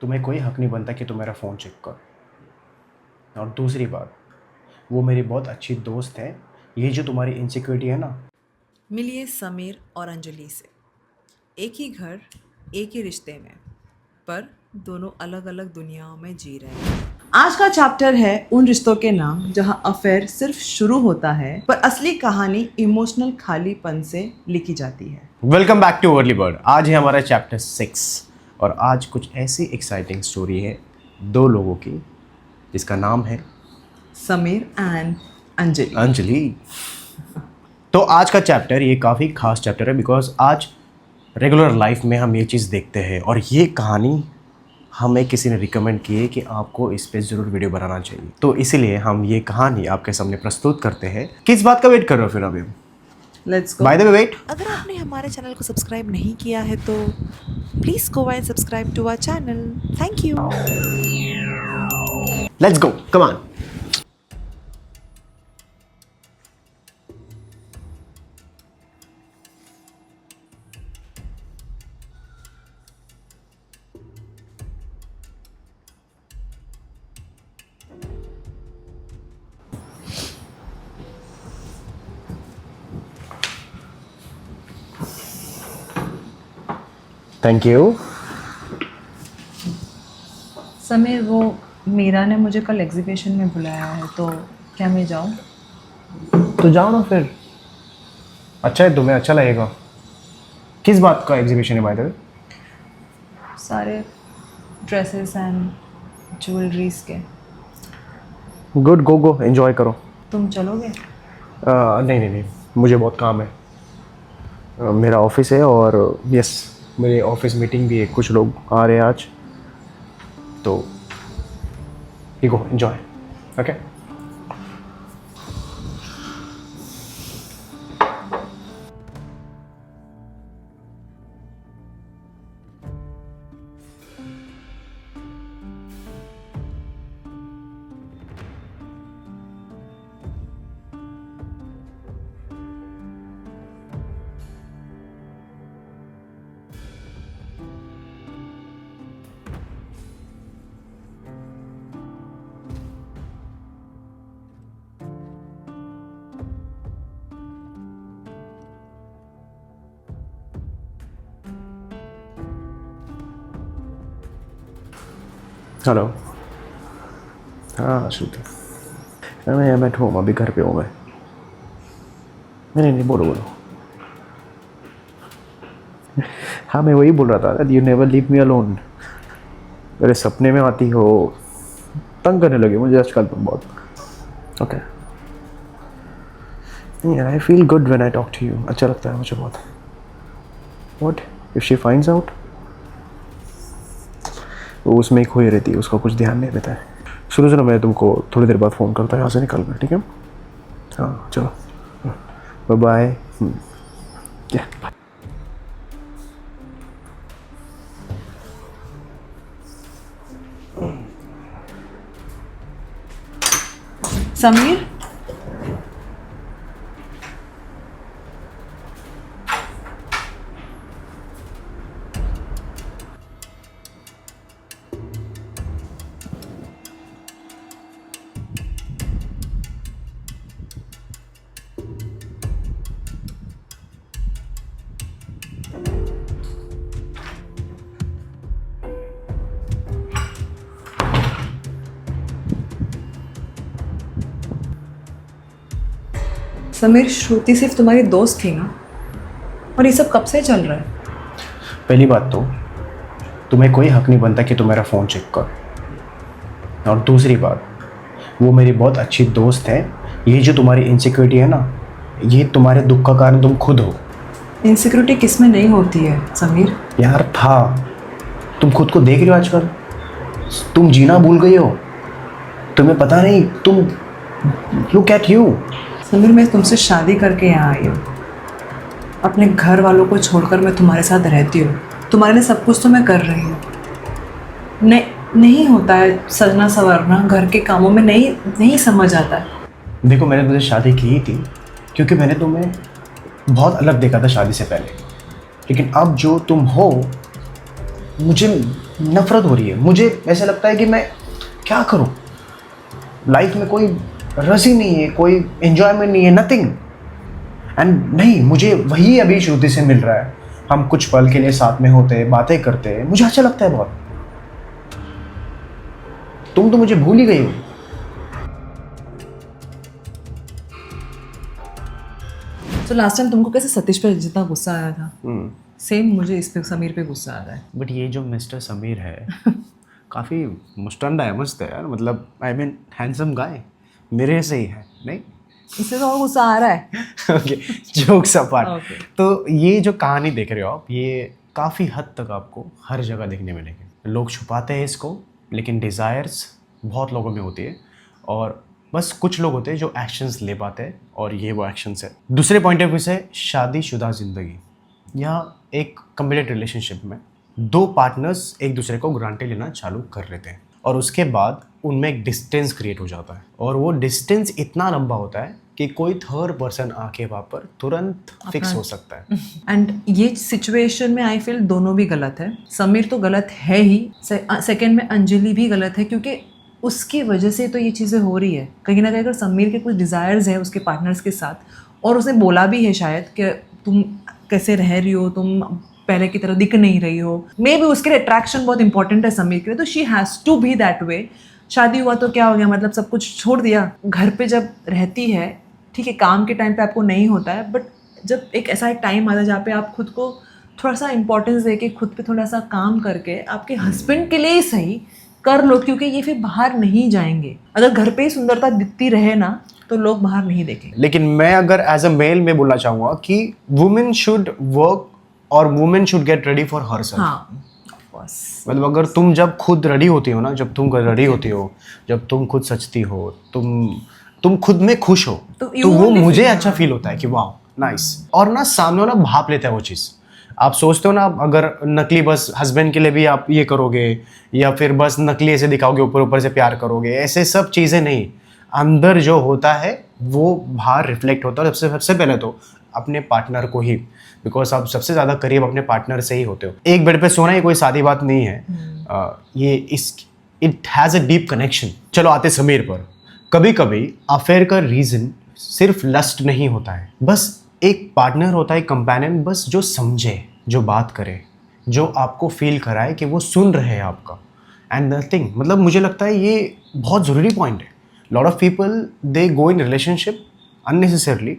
तुम्हें कोई हक नहीं बनता कि तुम मेरा फ़ोन चेक करो। और दूसरी बात, वो मेरी बहुत अच्छी दोस्त है। ये जो तुम्हारी इनसिक्योरिटी है ना, मिलिए समीर और अंजलि से। एक ही घर, एक ही रिश्ते में, पर दोनों अलग अलग दुनियाओं में जी रहे हैं। आज का चैप्टर है उन रिश्तों के नाम जहां अफेयर सिर्फ शुरू होता है पर असली कहानी इमोशनल खालीपन से लिखी जाती है। Welcome back too early bird. आज है हमारा चैप्टर 6 और आज कुछ ऐसी एक्साइटिंग स्टोरी है दो लोगों की जिसका नाम है समीर एंड अंजलि। अंजलि। तो आज का चैप्टर ये काफ़ी खास चैप्टर है बिकॉज आज रेगुलर लाइफ में हम ये चीज़ देखते हैं और ये कहानी हमें किसी ने रिकमेंड की है कि आपको इस पे ज़रूर वीडियो बनाना चाहिए। तो इसीलिए हम ये कहानी आपके सामने प्रस्तुत करते हैं। किस बात का वेट कर रहे हो फिर अभी? Let's go. By the way wait, अगर आपने हमारे चैनल को सब्सक्राइब नहीं किया है तो please go and subscribe to our channel. Thank you. Let's go, come on. Thank you. Sameer, वो मीरा ने मुझे कल एग्जीबिशन में बुलाया है, तो क्या मैं जाऊँ? तो जाओ ना फिर, अच्छा है, तुम्हें अच्छा लगेगा। किस बात का एग्जीबिशन है बाय द वे? सारे ड्रेसेस एंड ज्वेलरीज के। गुड, गो गो एंजॉय करो। तुम चलोगे? नहीं नहीं नहीं, मुझे बहुत काम है। मेरा ऑफिस है और यस, मेरे ऑफिस मीटिंग भी है, कुछ लोग आ रहे हैं आज, तो you go enjoy. Okay. Hello. हाँ श्रुति, मैं बैठा हूँ, अभी घर पे हूँ मैं। नहीं नहीं, बोलो बोलो। हाँ, मैं वही बोल रहा था, you never leave me alone. मेरे सपने में आती हो, तंग करने लगे मुझे आजकल तुम बहुत। Okay, I feel good when I talk to you. अच्छा लगता है मुझे बहुत। What if she finds out? वो उसमें ही खोई रहती है, उसका कुछ ध्यान नहीं रहता है। सुनो सुनो, मैं तुमको थोड़ी देर बाद फ़ोन करता हूँ यहाँ से निकल कर, ठीक है? हाँ चलो, बाय बाय। क्या? समीर, समीर, श्रुति सिर्फ तुम्हारी दोस्त थी ना? और ये सब कब से चल रहा है? पहली बात तो तुम्हें कोई हक नहीं बनता कि तुम मेरा फ़ोन चेक करो। और दूसरी बात, वो मेरी बहुत अच्छी दोस्त है। ये जो तुम्हारी इनसिक्योरिटी है ना, ये तुम्हारे दुख का कारण तुम खुद हो। इनसिक्योरिटी किस में नहीं होती है समीर? यार था, तुम खुद को देख रहे हो आजकल, तुम जीना भूल गई हो। तुम्हें पता नहीं, तुम लुक एट यू। समीर, मैं तुमसे शादी करके यहाँ आई हूँ। अपने घर वालों को छोड़कर मैं तुम्हारे साथ रहती हूँ। तुम्हारे लिए सब कुछ तो मैं कर रही हूँ। नहीं होता है सजना संवरना, घर के कामों में नहीं समझ आता है। देखो, मैंने तुझे शादी की ही थी क्योंकि मैंने तुम्हें बहुत अलग देखा था शादी से पहले, लेकिन अब जो तुम हो, मुझे नफरत हो रही है। मुझे ऐसा लगता है कि मैं क्या करूं, लाइफ में कोई रस ही नहीं है, कोई एंजॉयमेंट नहीं है, नथिंग। एंड नहीं, मुझे वही अभी श्रुति से मिल रहा है। हम कुछ पल के लिए साथ में होते हैं, बातें करते हैं, मुझे अच्छा लगता है बहुत। तुम तो मुझे भूल ही गई हो। तो लास्ट टाइम तुमको कैसे सतीश पे जितना गुस्सा आया था, सेम मुझे इस पे समीर पे गुस्सा आ रहा है। बट ये जो मिस्टर समीर है काफ़ी मुस्टंडा है, मस्त है यार, मतलब आई मीन हैंडसम गाय, मेरे से ही है नहीं। इससे तो और गुस्सा आ रहा है। Okay, jokes apart. Okay. तो ये जो कहानी देख रहे हो आप, ये काफ़ी हद तक आपको हर जगह देखने मिलेगी। लोग छुपाते हैं इसको, लेकिन डिज़ायर्स बहुत लोगों में होती है, और बस कुछ लोग होते हैं जो एक्शंस ले पाते हैं, और ये वो एक्शंस है। दूसरे पॉइंट ऑफ व्यू से शादीशुदा ज़िंदगी या एक कमिटेड रिलेशनशिप में दो पार्टनर्स एक दूसरे को ग्रांटेड लेना चालू कर लेते हैं, और उसके बाद उनमें एक डिस्टेंस क्रिएट हो जाता है, और वो डिस्टेंस इतना लंबा होता है कि कोई थर्ड पर्सन आके वहाँ पर तुरंत फिक्स हो सकता है। एंड ये सिचुएशन में आई फील दोनों भी गलत है। समीर तो गलत है ही, सेकंड में अंजलि भी गलत है, क्योंकि उसकी वजह से तो ये चीज़ें हो रही है। कहीं ना कहीं अगर समीर के कुछ डिज़ायर्स है उसके पार्टनर्स के साथ, और उसने बोला भी है शायद कि तुम कैसे रह रही हो, तुम पहले की तरह दिख नहीं रही हो, मे बी उसके लिए अट्रैक्शन बहुत इंपॉर्टेंट है समीर के लिए, तो she has to be that way. शादी हुआ तो क्या हो गया, मतलब सब कुछ छोड़ दिया। घर पे जब रहती है, ठीक है, काम के टाइम पे आपको नहीं होता है, बट जब एक ऐसा एक टाइम आता है जहाँ पे आप खुद को थोड़ा सा इंपॉर्टेंस दे के खुद पे थोड़ा सा काम करके आपके हस्बैंड के लिए ही सही कर लो, क्योंकि ये फिर बाहर नहीं जाएंगे। अगर घर पे ही सुंदरता दिखती रहे ना, तो लोग बाहर नहीं देखेंगे। लेकिन मैं अगर एज अ मेल में बोलना चाहूँगा कि वुमेन शुड वर्क और women should get ready for herself. हाँ, मतलब अगर तुम जब खुद रेडी होती हो ना, जब तुम रेडी होती हो, जब तुम खुद सचती हो, तुम खुद में खुश हो, तो वो मुझे अच्छा फील होता है कि वाह नाइस। और ना सामने वाला भाप लेता है वो चीज़। आप सोचते हो ना, अगर नकली बस हस्बैंड के लिए भी आप ये करोगे, या फिर बस नकली ऐसे दिखाओगे, ऊपर ऊपर से प्यार करोगे, ऐसे सब चीज़ें नहीं। अंदर जो होता है वो बाहर रिफ्लेक्ट होता है। सबसे पहले तो अपने पार्टनर को ही, बिकॉज आप सबसे ज़्यादा करीब अपने पार्टनर से ही होते हो। एक बेड पे सोना ही कोई सादी बात नहीं है। It has a deep connection. चलो आते समीर पर। कभी कभी अफेयर का रीज़न सिर्फ लस्ट नहीं होता है, बस एक पार्टनर होता है, कंपेनियन, बस जो समझे, जो बात करे, जो आपको फील कराए कि वो सुन रहे हैं आपका, एंड नथिंग। मतलब मुझे लगता है ये बहुत ज़रूरी पॉइंट है। Lot of people they go in relationship unnecessarily.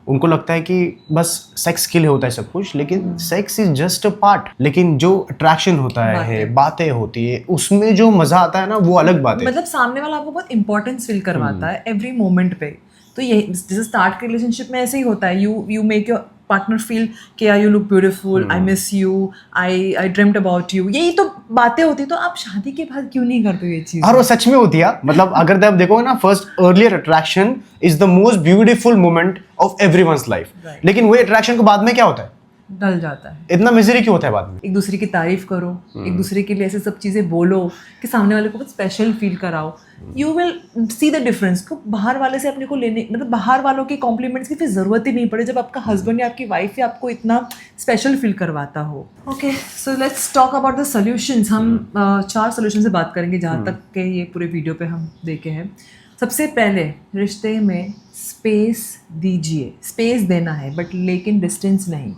उनको लगता है कि बस सेक्स के लिए होता है सब कुछ, लेकिन sex is just a part. लेकिन जो अट्रैक्शन होता है, बातें होती है, उसमें जो मजा आता है ना, वो अलग बात है। मतलब सामने वाला आपको बहुत इंपॉर्टेंस फील करवाता है एवरी मोमेंट पे। तो ये जैसे स्टार्ट के रिलेशनशिप में ऐसे ही होता है, you make your partner feel कि you look beautiful, I miss you, I dreamed about you, यही तो बातें होती। तो आप शादी के बाद क्यों नहीं करते हो ये चीज़? और वो सच में होती है। मतलब अगर आप देखोगे ना, first earlier attraction is the most beautiful moment of everyone's life. लेकिन वही अट्रैक्शन को बाद में क्या होता है, डल जाता है। इतना मिजरी क्यों होता है बाद में? एक दूसरे की तारीफ करो, एक दूसरे के लिए ऐसे सब चीज़ें बोलो कि सामने वाले को बहुत स्पेशल फील कराओ। You will see the difference. को बाहर वाले से अपने को लेने, मतलब बाहर वालों के कॉम्प्लीमेंट्स की फिर ज़रूरत ही नहीं पड़े जब आपका हस्बैंड या आपकी वाइफ या आपको इतना स्पेशल फील करवाता हो। Okay, so let's talk about the solutions. हम 4 सोल्यूशन से बात करेंगे जहाँ तक के ये पूरे वीडियो पे हम देखे हैं। सबसे पहले, रिश्ते में स्पेस दीजिए। स्पेस देना है, बट लेकिन डिस्टेंस नहीं।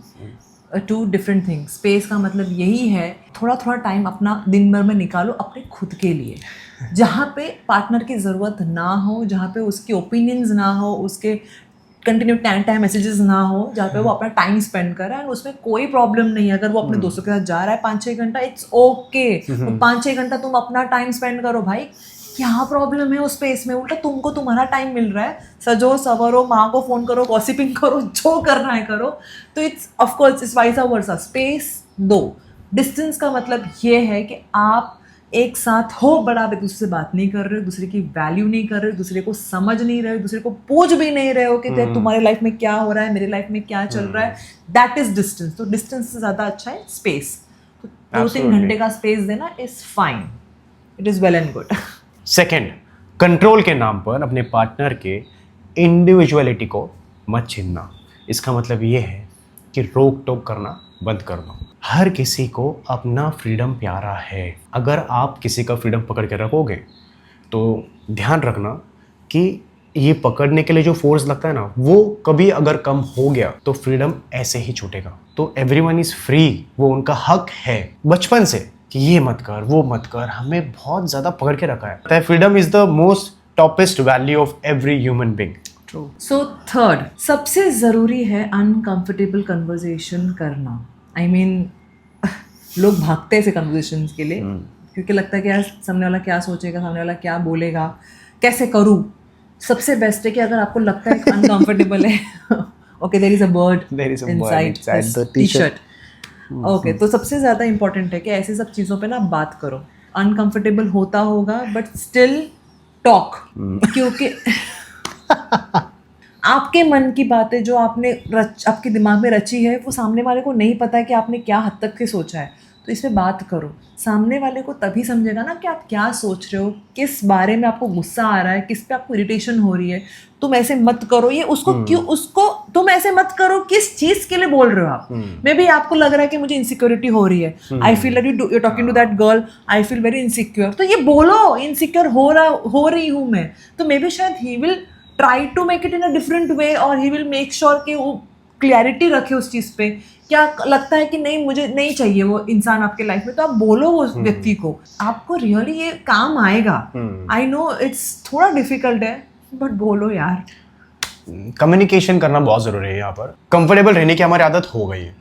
2 डिफरेंट थिंग्स। स्पेस का मतलब यही है थोड़ा थोड़ा टाइम अपना दिन भर में निकालो अपने खुद के लिए, जहाँ पे पार्टनर की ज़रूरत ना हो, जहाँ पे उसकी ओपिनियंस ना हो, उसके कंटिन्यू टाइम मैसेजेस ना हो, जहाँ पे वो अपना टाइम स्पेंड कर रहा है। उसमें कोई प्रॉब्लम नहीं है अगर वो अपने दोस्तों के साथ जा रहा है 5-6 घंटा, इट्स ओके। 5-6 घंटा तुम अपना टाइम स्पेंड करो भाई, क्या प्रॉब्लम है उस स्पेस में? उल्टा तुमको तुम्हारा टाइम मिल रहा है, सजो सवरो, माँ को फ़ोन करो, गॉसिपिंग करो, जो करना है करो। तो it's of course it's vice versa. Space दो। डिस्टेंस का मतलब ये है कि आप एक साथ हो, बट आप एक दूसरे से बात नहीं कर रहे हो, दूसरे की वैल्यू नहीं कर रहे हो, दूसरे को समझ नहीं रहे हो, दूसरे को पूछ भी नहीं रहे हो कि तुम्हारे लाइफ में क्या हो रहा है, मेरे लाइफ में क्या चल रहा है। That is distance. तो डिस्टेंस से ज़्यादा अच्छा है स्पेस। तो 2-3 घंटे का स्पेस देना is fine, it is well and good. Second, control के नाम पर अपने पार्टनर के इंडिविजुअलिटी को मत छीनना। इसका मतलब ये है कि रोक टोक करना बंद कर दो। हर किसी को अपना फ्रीडम प्यारा है। अगर आप किसी का फ्रीडम पकड़ के रखोगे तो ध्यान रखना कि ये पकड़ने के लिए जो फोर्स लगता है ना, वो कभी अगर कम हो गया तो फ्रीडम ऐसे ही छूटेगा। तो एवरीवन इज फ्री, वो उनका हक है बचपन से कि ये मत कर वो मत कर। हमें बहुत ज़्यादा पकड़ के रखा है। Freedom is the most toppest value of every human being. So third, सबसे ज़रूरी है अनकंफर्टेबल कन्वर्जेशन करना। आई मीन लोग भागते हैं ऐसे कन्वर्जेशन के लिए क्योंकि लगता है कि यार सामने वाला क्या सोचेगा, सामने वाला क्या बोलेगा, कैसे करूँ। सबसे बेस्ट है कि अगर आपको लगता है अनकंफर्टेबल है, okay there is a bird inside the t-shirt. Okay, तो सबसे ज़्यादा इंपॉर्टेंट है कि ऐसी सब चीज़ों पे ना बात करो। अनकंफर्टेबल होता होगा बट स्टिल टॉक, क्योंकि आपके मन की बातें जो आपने आपके दिमाग में रची है वो सामने वाले को नहीं पता है कि आपने क्या हद तक के सोचा है। तो इस पे बात करो, सामने वाले को तभी समझेगा ना कि आप क्या सोच रहे हो, किस बारे में आपको गुस्सा आ रहा है, किस पे आपको इरिटेशन हो रही है। तुम ऐसे मत करो, ये उसको क्यों, उसको तुम ऐसे मत करो, किस चीज के लिए बोल रहे हो आप। मे बी आपको लग रहा है कि मुझे इनसिक्योरिटी हो रही है, I feel that you talking to that girl, I feel very insecure. तो ये बोलो, इनसिक्योर हो रही हूँ मैं। तो मे बी शायद he will try to make it in a different way और ही विल मेक श्योर कि वो क्लैरिटी रखे उस चीज़ पे। क्या लगता है कि नहीं, मुझे नहीं चाहिए वो इंसान आपके लाइफ में, तो आप बोलो वो व्यक्ति को, आपको रियली ये काम आएगा। आई नो इट्स थोड़ा डिफिकल्ट है बट बोलो यार। कम्युनिकेशन करना बहुत ज़रूरी है। यहाँ पर कंफर्टेबल रहने की हमारी आदत हो गई है।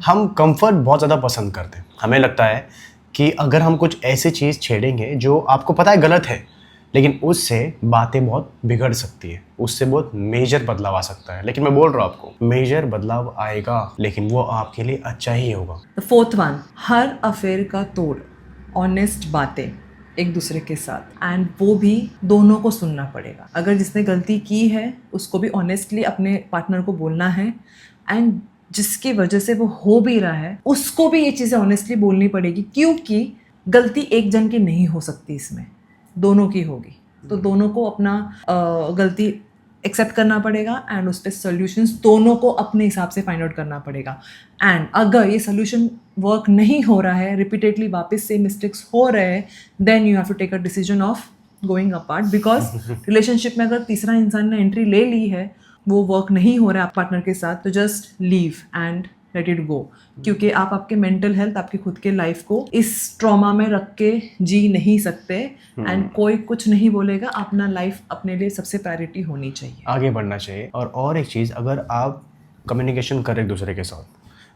हम कंफर्ट बहुत ज़्यादा पसंद करते हैं। हमें लगता है कि अगर हम कुछ ऐसी चीज़ छेड़ेंगे जो आपको पता है गलत है, लेकिन उससे बातें बहुत बिगड़ सकती है, उससे बहुत मेजर बदलाव आ सकता है। लेकिन मैं बोल रहा हूँ आपको, मेजर बदलाव आएगा लेकिन वो आपके लिए अच्छा ही होगा। The fourth one, her affair का तोड़, ऑनेस्ट बातें एक दूसरे के साथ, एंड वो भी दोनों को सुनना पड़ेगा। अगर जिसने गलती की है उसको भी ऑनेस्टली अपने पार्टनर को बोलना है, एंड जिसकी वजह से वो हो भी रहा है उसको भी ये चीज़ें ऑनेस्टली बोलनी पड़ेगी, क्योंकि गलती एक जन की नहीं हो सकती, इसमें दोनों की होगी। तो दोनों को अपना गलती एक्सेप्ट करना पड़ेगा एंड उस पर सोल्यूशंस दोनों को अपने हिसाब से फाइंड आउट करना पड़ेगा। एंड अगर ये सोल्यूशन वर्क नहीं हो रहा है, रिपीटेडली वापस से मिस्टेक्स हो रहे हैं, then you have to take a decision of going apart. Because relationship में अगर तीसरा इंसान ने एंट्री ले ली है, वो वर्क नहीं हो रहा है पार्टनर के साथ, तो just leave and let it go. क्योंकि आप आपके मेंटल हेल्थ, आपकी खुद के लाइफ को इस ट्रॉमा में रख के जी नहीं सकते, एंड कोई कुछ नहीं बोलेगा। अपना लाइफ अपने लिए सबसे प्रायोरिटी होनी चाहिए, आगे बढ़ना चाहिए। और एक चीज़, अगर आप कम्युनिकेशन करें एक दूसरे के साथ,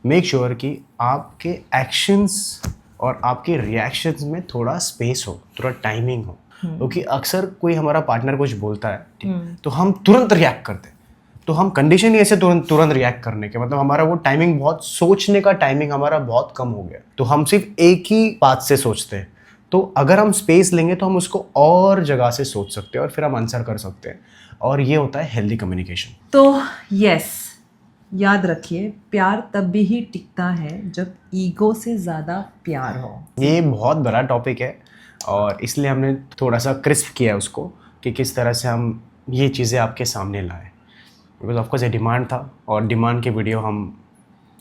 मेक श्योर कि आपके एक्शंस और आपके रिएक्शंस में थोड़ा स्पेस हो, थोड़ा टाइमिंग हो। क्योंकि अक्सर कोई हमारा पार्टनर कुछ बोलता है तो हम तुरंत रिएक्ट करते हैं। तो हम कंडीशन ही ऐसे तुरंत रिएक्ट करने के, मतलब हमारा वो टाइमिंग, बहुत सोचने का टाइमिंग हमारा बहुत कम हो गया। तो हम सिर्फ एक ही बात से सोचते हैं। तो अगर हम स्पेस लेंगे तो हम उसको और जगह से सोच सकते हैं और फिर हम आंसर कर सकते हैं, और ये होता है हेल्दी कम्युनिकेशन। तो यस, याद रखिए, प्यार तब भी ही टिकता है जब ईगो से ज़्यादा प्यार हो। ये बहुत बड़ा टॉपिक है और इसलिए हमने थोड़ा सा क्रिस्प किया उसको कि किस तरह से हम ये चीज़ें आपके सामने लाएं। बिकॉज ऑफकोर्स ये डिमांड था और डिमांड के वीडियो हम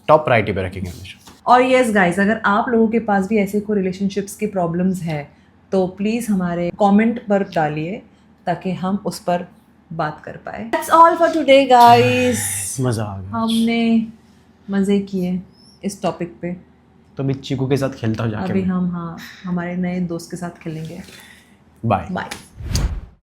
टॉप प्रायोरिटी पे रखेंगे हमेशा। और येस गाइस, अगर आप लोगों के पास भी ऐसे कोई रिलेशनशिप्स की प्रॉब्लम्स है तो प्लीज़ हमारे कमेंट पर डालिए ताकि हम उस पर बात कर पाए। That's all for today guys. मज़ा आ गया, हमने मज़े किए इस टॉपिक पे। तो अभी चीकू के साथ खेलता हूँ जाके। अभी हम हमारे नए दोस्त के साथ खेलेंगे। Bye bye.